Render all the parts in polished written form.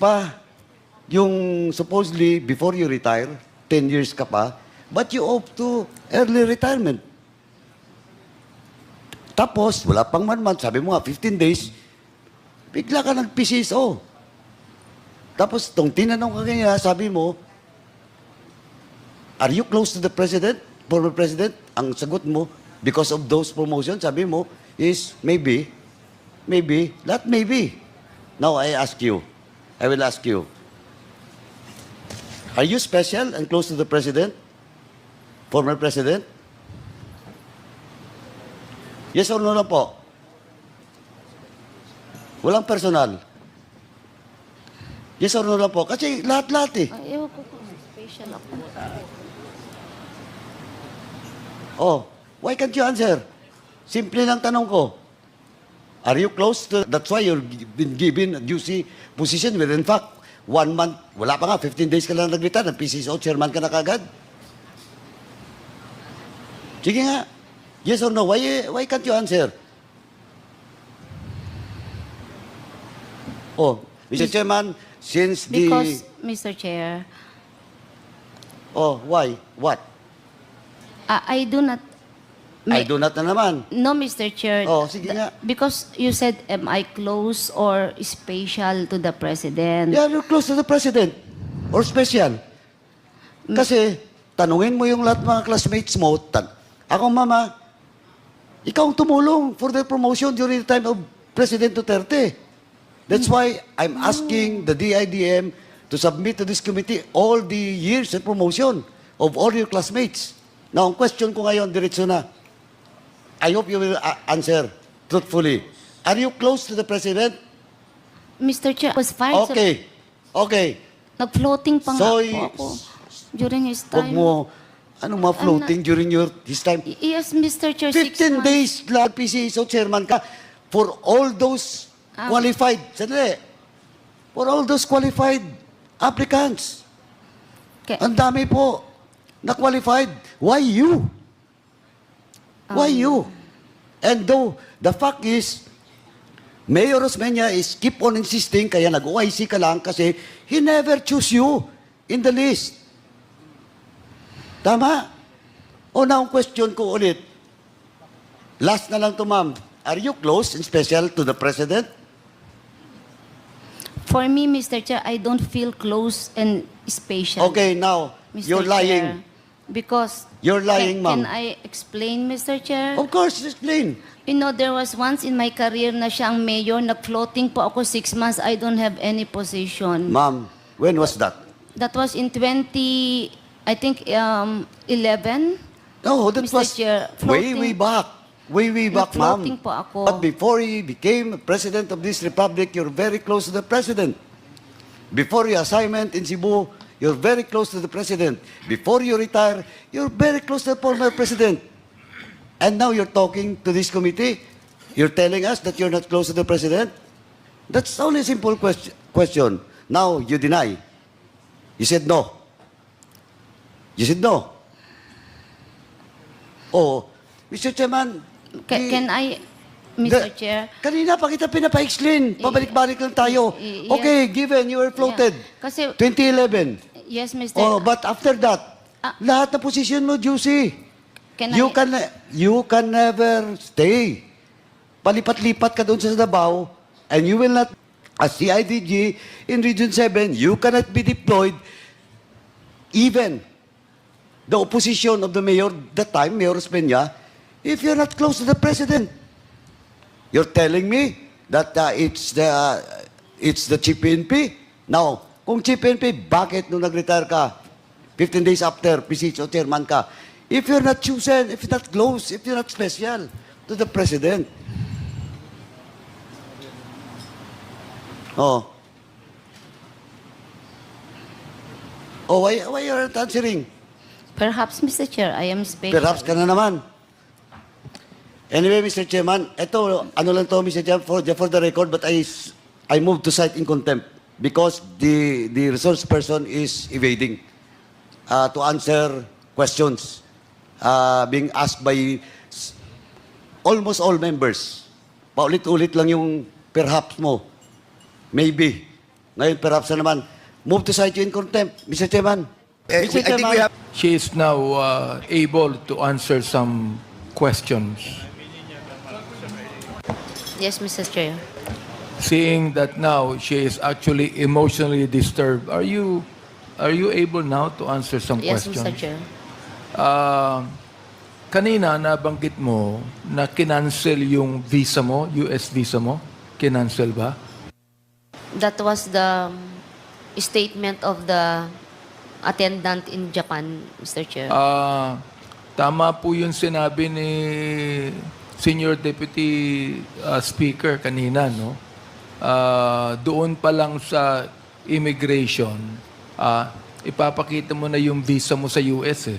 pa yung supposedly before you retire, 10 years ka pa, but you opt to early retirement. Tapos, wala pang 1 month, sabi mo nga, 15 days, bigla ka nag-PCSO. Tapos, tong tinanong ka kanya, sabi mo, are you close to the president, former president? Ang sagot mo, because of those promotions, sabi mo, is maybe, not maybe. Now, I will ask you, are you special and close to the president, former president? Yes or no lang po? Walang personal. Yes or no lang po? Kasi lahat-lahat eh. Ayaw ko kung special ako. Oh, why can't you answer? Simple lang tanong ko. Are you close to... That's why you're been given a juicy position where in fact, 1 month, wala pa nga, 15 days ka lang nag-retire, ng PCSO, chairman ka na kagad. Sige nga. Yes or no? Why can't you answer? Oh, Mr. Chairman, since Because, Mr. Chair, Oh, why? What? I do not... I do not na naman. No, Mr. Chair. Oh, sige nga. Because you said, am I close or special to the President? Yeah, you're close to the President. Or special. Kasi, tanungin mo yung lahat mga classmates mo. Ako, Mama, ikaw ang tumulong for the promotion during the time of President Duterte. That's why I'm asking the DIDM to submit to this committee all the years of promotion of all your classmates. Now, ang question ko ngayon, diretso na. I hope you will answer truthfully. Are you close to the President? Mr. Chair, I was fired. Okay. Okay. Nag-floating pa nga So, po ako during his Huwag time. mo, anong mga floating during his time? Yes, Mr. Chair, 15 6 months. days lang PCSO chairman ka for all those qualified, sandali, for all those qualified applicants. Okay. Ang dami po na qualified. Why you? Why you? And though the fact is, Mayor Osmeña is keep on insisting, kaya nag-OIC ka lang kasi he never choose you in the list. Tama? O now, question ko ulit. Last na lang to, ma'am. Are you close and special to the President? For me, Mr. Chair, I don't feel close and special. Okay, now, Mr. you're lying. Chair. Because... You're lying, ma'am. Can I explain, Mr. Chair? Of course, explain. You know, there was once in my career na siyang mayor, nag-floating po ako 6 months, I don't have any position. Ma'am, when was that? That was in 11. No, that Mr. was Chair, way back. Way back, ma'am. Nag-floating po ako. But before he became President of this Republic, you're very close to the President. Before your assignment in Cebu, you're very close to the President. Before you retire, you're very close to the former President. And now you're talking to this committee, you're telling us that you're not close to the President? That's only a simple question. Now, you deny. You said no. You said no. Oh, Mr. Chairman, Can I, Mr. Chair? Kanina pa kita pinapa-explain. Pabalik-balik lang tayo. Yes. Okay, given you were floated. Yeah. Kasi, 2011. yes, Mr. Oh, but after that, lahat na position mo, juicy. You can never stay. Palipat-lipat ka doon sa Davao, and you will not, as CIDG in Region 7, you cannot be deployed even the opposition of the mayor, that time, Mayor Osmeña, if you're not close to the President. You're telling me that it's the Chief PNP? Now, kung Chief PNP, bakit nung nag-retire ka, 15 days after, PCSO chairman ka, if you're not chosen, if you're not close, if you're not special to the President? Oh. Oh, why you're not answering? Perhaps, Mr. Chair, I am special. Perhaps ka na naman. Anyway, Mr. Chairman, ito, ano lang to, Mr. Chairman, for the record, but I moved to cite in contempt because the resource person is evading to answer questions being asked by almost all members. Paulit-ulit lang yung perhaps mo. Maybe. Ngayon, perhaps na naman, move to cite you in contempt, Mr. Chairman. I Mr. think we have. She is now able to answer some questions. Yes, Mr. Chair. Seeing that now she is actually emotionally disturbed, are you able now to answer some Yes, questions? Mr. Chair. Kanina nabanggit mo na kinancel yung visa mo, US visa mo. Kinancel ba? That was the statement of the attendant in Japan, Mr. Chair. Tama po yung sinabi ni Senior Deputy Speaker kanina, no? Doon pa lang sa immigration, ipapakita mo na yung visa mo sa US eh.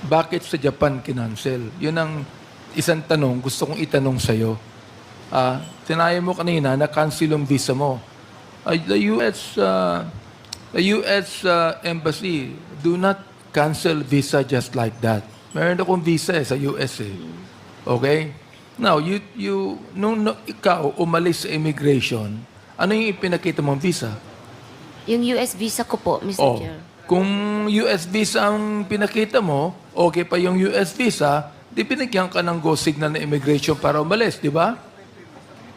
Bakit sa Japan kinancel? Yun ang isang tanong gusto kong itanong sa'yo. Sinabi mo kanina na cancel yung visa mo. The US Embassy do not cancel visa just like that. Meron akong visa sa US eh. Okay? Now, nung ikaw umalis sa immigration, ano yung ipinakita mong visa? Yung US visa ko po, Mr. Chair. Kung US visa ang pinakita mo, okay pa yung US visa, di pinigyan ka ng go signal na immigration para umalis, di ba?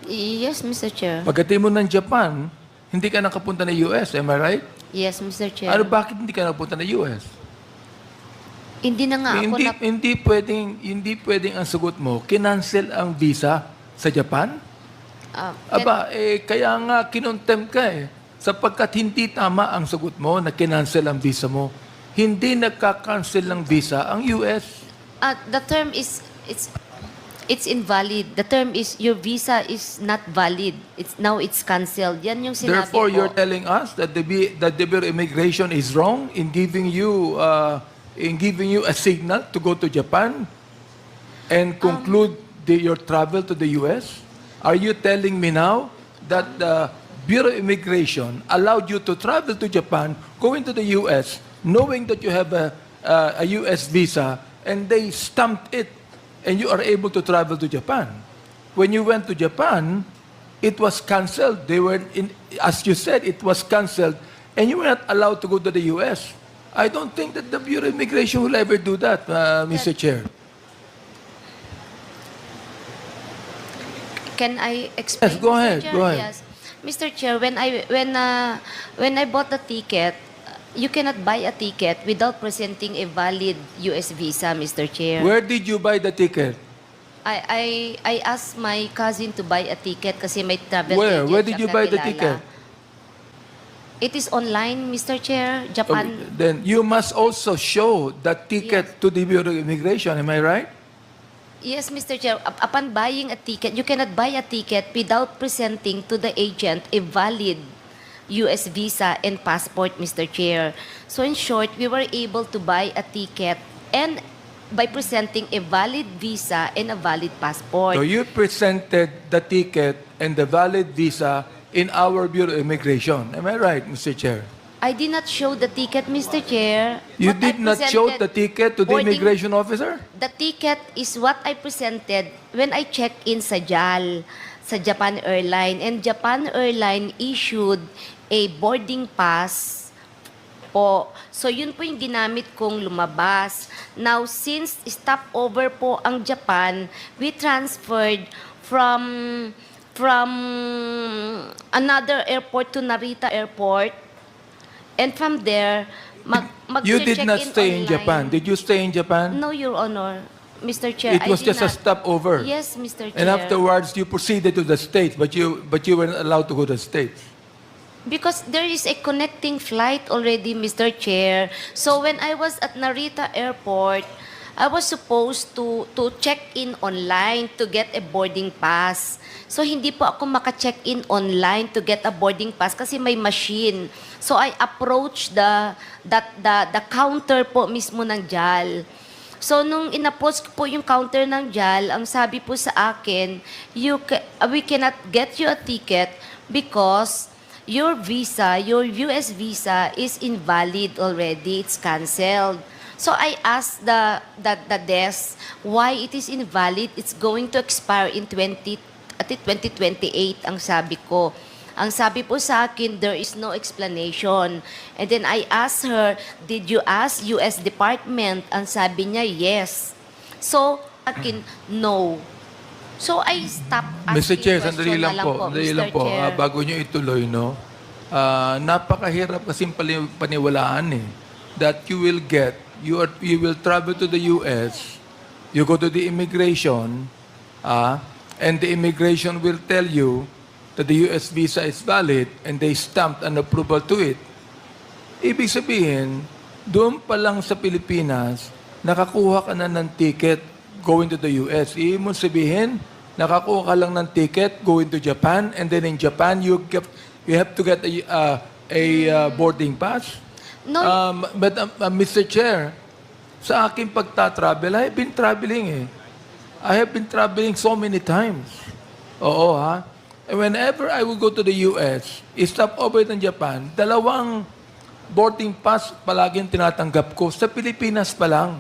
Yes, Mr. Chair. Pagdating mo ng Japan, hindi ka nakapunta ng US, am I right? Yes, Mr. Chair. Ano, bakit hindi ka nakapunta ng US? Hindi na nga ako na... Hindi pwedeng ang sagot mo, kinancel ang visa sa Japan? Kaya nga kinontempt ka eh. Sapagkat hindi tama ang sagot mo na kinancel ang visa mo. Hindi nagka-cancel ng visa ang US. The term is... It's invalid. The term is, your visa is not valid. Now it's canceled. Yan yung sinabi Therefore, ko. you're telling us that the Bureau of Immigration is wrong in giving you a signal to go to Japan and conclude your travel to the US? Are you telling me now that the Bureau of Immigration allowed you to travel to Japan, going to the US, knowing that you have a US visa, and they stamped it, and you are able to travel to Japan? When you went to Japan, it was canceled. As you said, it was canceled, and you were not allowed to go to the US. I don't think that the Bureau of Immigration will ever do that, Mr. Chair. Can I explain? Yes, go Mr. ahead, Chair? go ahead. Yes. Mr. Chair, when I bought the ticket, you cannot buy a ticket without presenting a valid US visa, Mr. Chair. Where did you buy the ticket? I asked my cousin to buy a ticket kasi may travel Where? agent Where did siyang you buy the kakilala. ticket? It is online, Mr. Chair. Japan. Then you must also show that ticket to the Bureau of Immigration. Am I right? Yes, Mr. Chair. Upon buying a ticket, you cannot buy a ticket without presenting to the agent a valid US visa and passport, Mr. Chair. So in short, we were able to buy a ticket and by presenting a valid visa and a valid passport. So you presented the ticket and the valid visa in our Bureau of Immigration. Am I right, Mr. Chair? I did not show the ticket, Mr. Chair. You What I did not show presented- the ticket to the boarding- immigration officer? The ticket is what I presented when I checked in sa JAL, sa Japan Airline. And Japan Airline issued a boarding pass po. So yun po yung ginamit kong lumabas. Now, since stopover po ang Japan, we transferred from another airport to Narita Airport. And from there, You did not check-in stay in online. Japan. Did you stay in Japan? No, Your Honor. Mr. Chair, It was I did just a not. stopover. Yes, Mr. Chair. And afterwards, you proceeded to the States, but you weren't allowed to go to the States. Because there is a connecting flight already, Mr. Chair. So when I was at Narita Airport, I was supposed to check in online to get a boarding pass. So hindi po ako maka-check in online to get a boarding pass kasi may machine. So I approached the counter po mismo ng JAL. So nung in-approach ko po yung counter ng JAL, ang sabi po sa akin, we cannot get you a ticket because your visa, your US visa is invalid already. It's canceled. So I asked the desk why it is invalid. It's going to expire in 2028, ang sabi ko. Ang sabi po sa akin, there is no explanation. And then I asked her, did you ask US Department? Ang sabi niya, yes. So, akin, no. So, I stopped Mr. asking Chair, question sandali na lang po. Sandali lang po. Chair. Bago nyo ituloy, no? Napakahirap kasing paniwalaan eh. That you will get, you will travel to the US, you go to the immigration, and the immigration will tell you that the US visa is valid and they stamped an approval to it. Ibig sabihin, doon pa lang sa Pilipinas, nakakuha ka na ng ticket going to the US. Ibig mo sabihin, nakakuha ka lang ng ticket going to Japan, and then in Japan, you have to get a boarding pass. No. But Mr. Chair, sa aking pagta-travel, I have been traveling eh. I have been traveling so many times. Oo ha. And whenever I would go to the US, stop over in Japan, dalawang boarding pass palaging tinatanggap ko sa Pilipinas pa lang.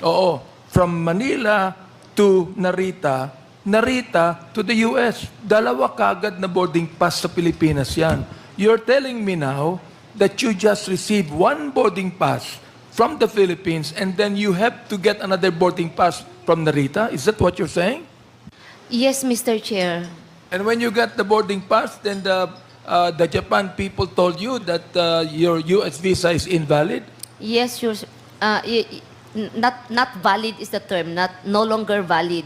Oo. From Manila to Narita, Narita to the US. Dalawa kagad na boarding pass sa Pilipinas yan. You're telling me now that you just received one boarding pass from the Philippines and then you have to get another boarding pass from Narita? Is that what you're saying? Yes, Mr. Chair. And when you got the boarding pass, then the Japan people told you that your US visa is invalid? Yes, not valid is the term, no longer valid.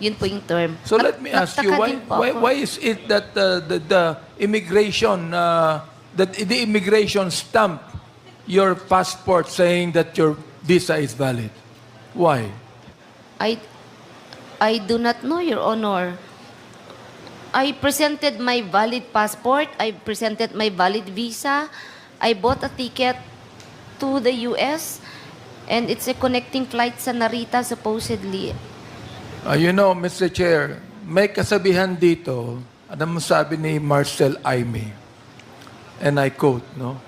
Yun po yung term. So let me ask you, Nagtaka din po ako. why is it that the immigration stamped your passport saying that your visa is valid? Why? I do not know, Your Honor. I presented my valid passport. I presented my valid visa. I bought a ticket to the US. And it's a connecting flight sa Narita, supposedly. You know, Mr. Chair, may kasabihan dito, ano mo sabi ni Marcel Aimee, and I quote, no?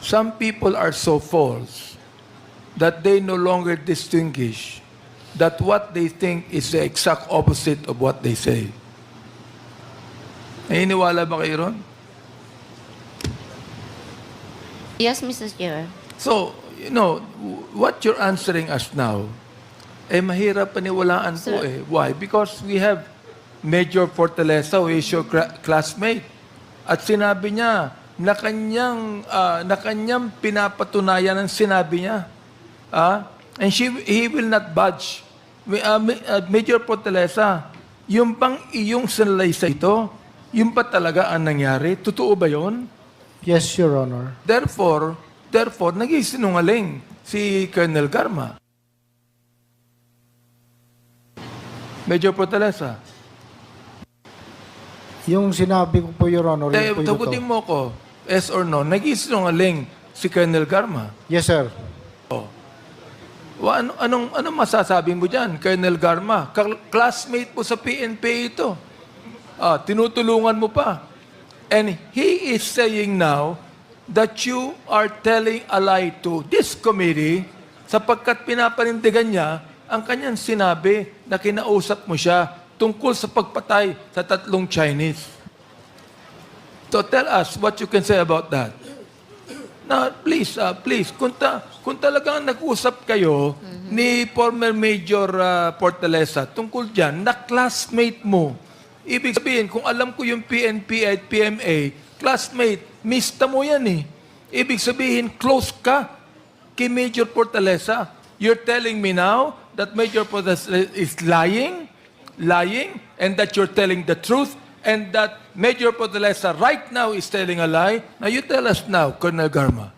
Some people are so false that they no longer distinguish that what they think is the exact opposite of what they say. Naniniwala ba kayo ron? Yes, Mr. Chair. So, you know, what you're answering us now, mahirap paniwalaan po Sir. eh. Why? Because we have Major Fortaleza, who is your classmate. At sinabi niya na kanyang pinapatunayan ang sinabi niya. And he will not budge. Major Fortaleza, yung bang iyong sinalaysay ito, yung ba talaga ang nangyari? Totoo ba yun? Yes, Your Honor. Therefore, nagsisinungaling si Colonel Garma. Major Fortaleza. Yung sinabi ko po, Your Honor, yun po yung Tagutin totoo. mo ko, yes or no, nagsisinungaling si Colonel Garma. Yes, sir. Anong masasabi mo dyan, Colonel Garma? Classmate po sa PNP ito. Tinutulungan mo pa. And he is saying now that you are telling a lie to this committee sapagkat pinapanindigan niya ang kanyang sinabi na kinausap mo siya tungkol sa pagpatay sa 3 Chinese. So tell us what you can say about that. Now, please, kung talagang nag-usap kayo ni former Major Fortaleza tungkol dyan, na classmate mo, ibig sabihin, kung alam ko yung PNP at PMA, classmate, mista mo yan eh. Ibig sabihin, close ka kay Major Fortaleza. You're telling me now that Major Fortaleza is lying, and that you're telling the truth, and that Major Fortaleza right now is telling a lie. Now you tell us now, Colonel Garma.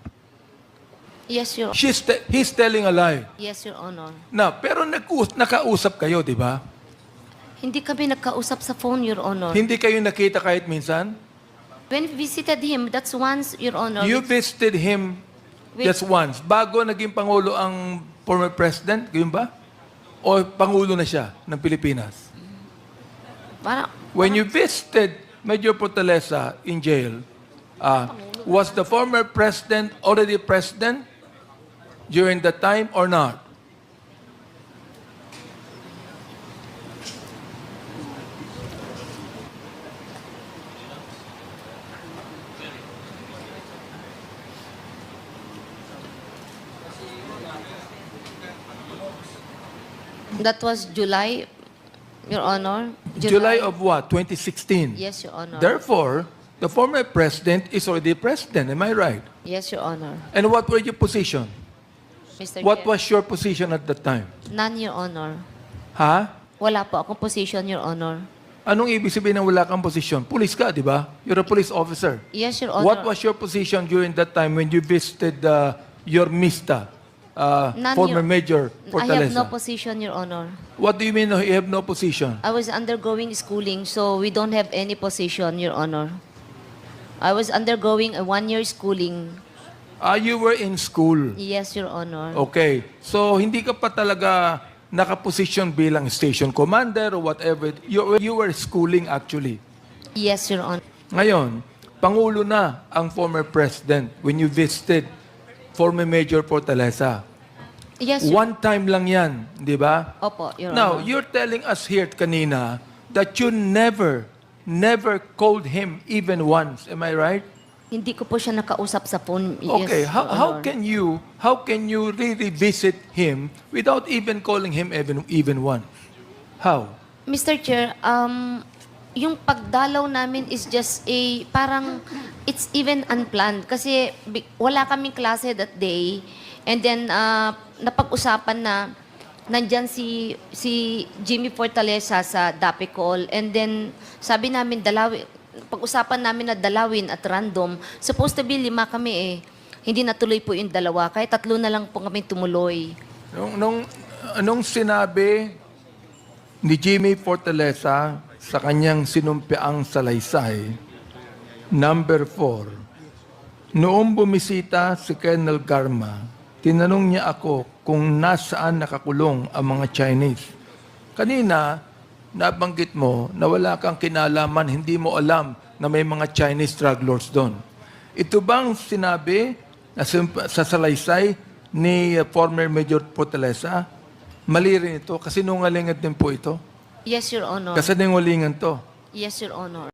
Yes, Your He's telling a lie. Yes, Your Honor. Now, pero nakausap kayo, di ba? Hindi kami nagkausap sa phone, Your Honor. Hindi kayo nakita kahit minsan? When we visited him, that's once, Your Honor. You visited him just once. Bago naging Pangulo ang former President, yun ba? O Pangulo na siya ng Pilipinas? When you visited Major Fortaleza in jail, was the former President already President during that time or not? That was July, Your Honor. July of what? 2016. Yes, Your Honor. Therefore, the former president is already president. Am I right? Yes, Your Honor. And what were your position? Mr. What Chair. was your position at that time? None, Your Honor. Ha? Wala po akong position, Your Honor. Anong ibig sabihin ng wala kang posisyon? Police ka, di ba? You're a police officer. Yes, Your Honor. What was your position during that time when you visited your MISTA, None, former Your- Major I Fortaleza? have no position, Your Honor. What do you mean you have no position? I was undergoing schooling, so we don't have any position, Your Honor. I was undergoing a one-year schooling. You were in school. Yes, Your Honor. Okay. So, hindi ka pa talaga nakaposisyon bilang station commander or whatever. You were schooling actually. Yes, Your Honor. Ngayon, Pangulo na ang former president when you visited former Major Fortaleza. Yes, Your One time lang yan, di ba? Opo, Your Now, Honor. you're telling us here kanina that you never called him even once. Am I right? Hindi ko po siya nakausap sa phone. Okay, Yes, how Your Honor. can you really visit him without even calling him even once? How? Mr. Chair, yung pagdalaw namin is just parang it's even unplanned kasi wala kaming klase that day and then napag-usapan na nandyan si Jimmy Fortaleza sa Dapicol and then sabi namin pag-usapan namin na dalawin at random, supposed to be 5 kami Hindi natuloy po yung 2, kaya 3 na lang po kami tumuloy. Anong sinabi ni Jimmy Fortaleza sa kanyang sinumpiang salaysay? Number 4, noong bumisita si Colonel Garma, tinanong niya ako kung nasaan nakakulong ang mga Chinese. Kanina, nabanggit mo na wala kang kinalaman, hindi mo alam na may mga Chinese drug lords doon. Ito bang sinabi na sa salaysay ni former Major Fortaleza? Mali rin ito, kasi nungalingan din po ito. Yes, Your Honor. Kasi nungalingan to. Yes, Your Honor.